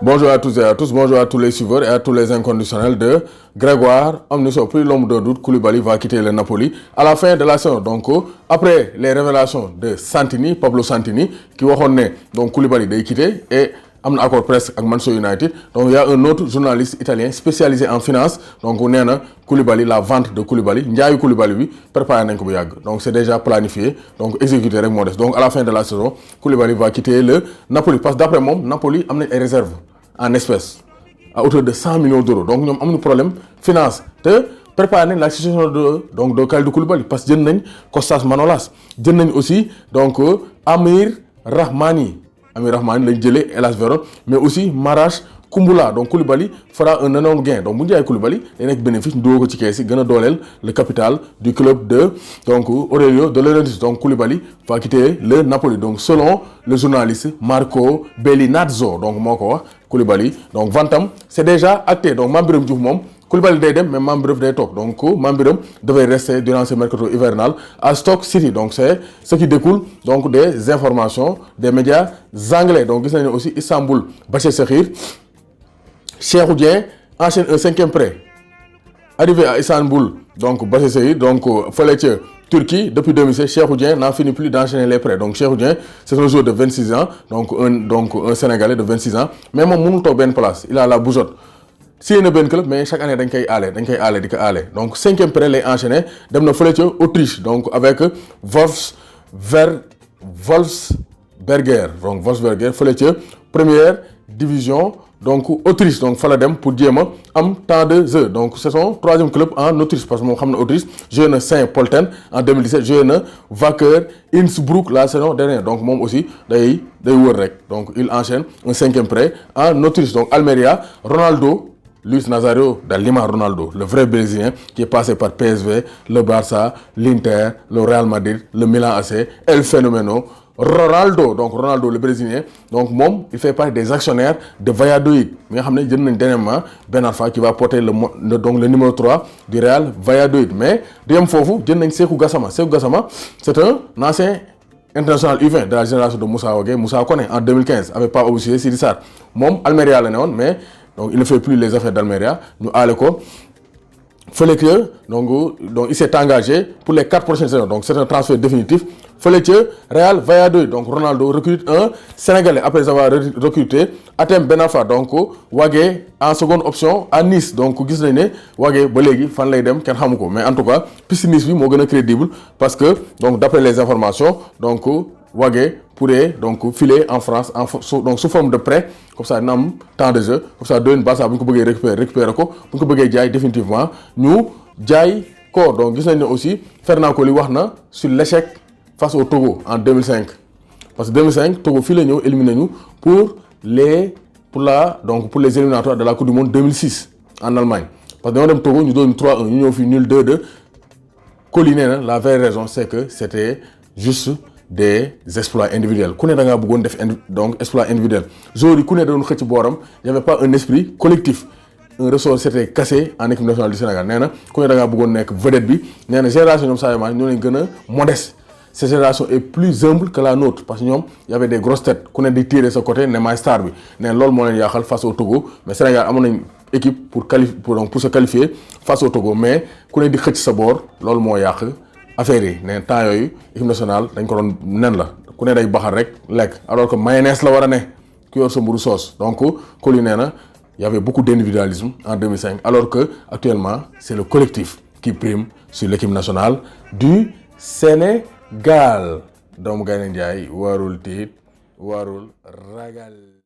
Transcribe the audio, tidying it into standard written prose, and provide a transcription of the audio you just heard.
Bonjour à tous et à tous, bonjour à tous les suiveurs et à tous les inconditionnels de Grégoire Amnisso. Plus l'ombre de doute, Koulibaly va quitter le Napoli à la fin de la saison. Donc, après les révélations de Santini, Pablo Santini, qui va donc Koulibaly de quitter et am accord presque avec Manchester United. Donc, il y a un autre journaliste italien spécialisé en finance. Donc, on a Koulibaly, la vente de Koulibaly. Ndiaye Koulibaly, préparé. Donc, c'est déjà planifié. Donc, exécuté avec modeste. Donc, à la fin de la saison, Koulibaly va quitter le Napoli. Parce que d'après moi, Napoli a des réserves en espèces à hauteur de 100 millions d'euros. Donc, nous avons un problème finance. Préparer la situation de Kalidou Koulibaly. Parce que nous avons Kostas Manolas. Nous avons aussi donc, Amir Rahmani, lañ jëlé Hellas Vérone, mais aussi Marash Kumbula. Donc Koulibaly fera un énorme gain. Donc bu ñu jaay Koulibaly day nekk bénéfice ñu dugal ko ci kees yi gën a dooleel le capital du club de donc Aurelio De Laurentiis. Donc Koulibaly va quitter le Napoli. Donc selon le journaliste Marco Bellinazzo, donc moo ko wax Koulibaly donc ventam c'est déjà acté. Donc Mame Birame Diouf moom Koulibaly day dem mais Mame Birame day toog. Donc Mame Birame devait rester durant ce mercato hivernal à Stoke City. Donc c'est ce qui découle donc des informations des médias anglais. Donc gis nañu aussi Istanbul Başakşehir, Cheikhou Dieng enchaîne un 5e prêt. Arrivé à Istanbul donc Başakşehir donc fële ca Turquie depuis 2016, Cheikhou Dieng n'en finit plus d'enchaîner les prêts. Donc Cheikhou Dieng c'est un joueur de 26 ans donc un Sénégalais de 26 ans mais moom mënul toog benn place, il a la bougeotte. Si na benn club mais chaque année dañ koy aale di ko aale. Donc 5e prêt lay enchaîné dem na fële ca Autriche donc avec Wolfsberger. Donc Wolfsberger fële ca première division donc Autriche. Donc fa la dem pour jéem a am temps de jeu. Donc c'est son 3e club en Autriche parce que moom xam na Autriche joué na Saint-Polten en 2017, joué na Wacker Innsbruck la saison dernière. Donc moom aussi day wër rek. Donc il enchaîne un 5e prêt en Autriche. Donc Almeria, Ronaldo Luis Nazario da Lima Ronaldo, le vrai Brésilien qui est passé par PSV, le Barça, l'Inter, le Real Madrid, le Milan AC, El Fenomeno Ronaldo. Donc Ronaldo le Brésilien, donc moom il fait partie des actionnaires de Valladolid. Mais xam ne jënd nañ dernièrement Ben Arfa qui va porter le numéro 3 du Real Valladolid. Mais dem foofu jënd nañ Cheikhou Gassama. Cheikhou Gassama c'est un ancien international U20 de la génération de Moussa Wagué, Moussa Koné en 2015 avec Pape Abou Cissé, Sidi Sarr. Moom Almeria la newoon mais donc il ne fait plus les affaires d'Almeria. Nous allons ko fële que donc il s'est engagé pour les 4 prochaines saisons. Donc c'est un transfert définitif. Fële que Real Valladolid. Donc Ronaldo recrute un Sénégalais après avoir recruté Hatem Ben Arfa. Donc Wagué en seconde option à Nice. Donc gis nañ ne Wagué ba léegi fan lay dem kenn xamu ko mais en tout cas piste Nice bi moo gën a crédible parce que donc d'après les informations donc Wagué pourrait donc filer en France donc sous forme de prêt comme ça dina am temps de jeu comme ça doon Barça bu ñu ko bëggee récupérer ko bu ñu ko bëggee jaay définitivement ñu jaay ko. Donc gis nañ ne aussi Fernand Coly wax na sur l'échec face au Togo en 2005 parce que 2005 Togo fii la ñëw éliminé ñu pour les éliminatoires de la Coupe du Monde 2006 en Allemagne parce que dañoo dem Togo ñu doon 3-1 ñu ñëw fii nul 2-2. Coly nee na la vraie raison c'est que c'était juste des exploits individuels. Ku ne da ngaa bëggoon def donc exploit individuel. Joueurs yi ku ne da doon xëcc booram y avait pas un esprit collectif. Un ressort s'était cassé en équipe nationale du Sénégal. Nee na ku ne da ngaa bëggoon nekk vedette bi. Nee na génération ñoom Sadio Mané ñoo leen gën a modeste. Cette génération est plus humble que la nôtre parce que ñoom y avait des grosses têtes ku ne di tirer sa côté ne maay star bi. Nee na loolu moo leen yaaxal face au Togo mais Sénégal amoon nañ équipe pour se qualifier face au Togo mais ku ne di xëcc sa boor loolu moo yàq affaire yi. Nee temps yooyu équipe nationale dañ ko doon nen la ku ne day baxal rek lekk alors que mayonnaise la war a ne ku yor sa mburu sauce. Donc Coly nee na y avait beaucoup d'individualisme en 2005 alors que actuellement c'est le collectif qui prime sur l'équipe nationale du Sénégal. doomu Gaynde Njaay warul tiit warul ragal.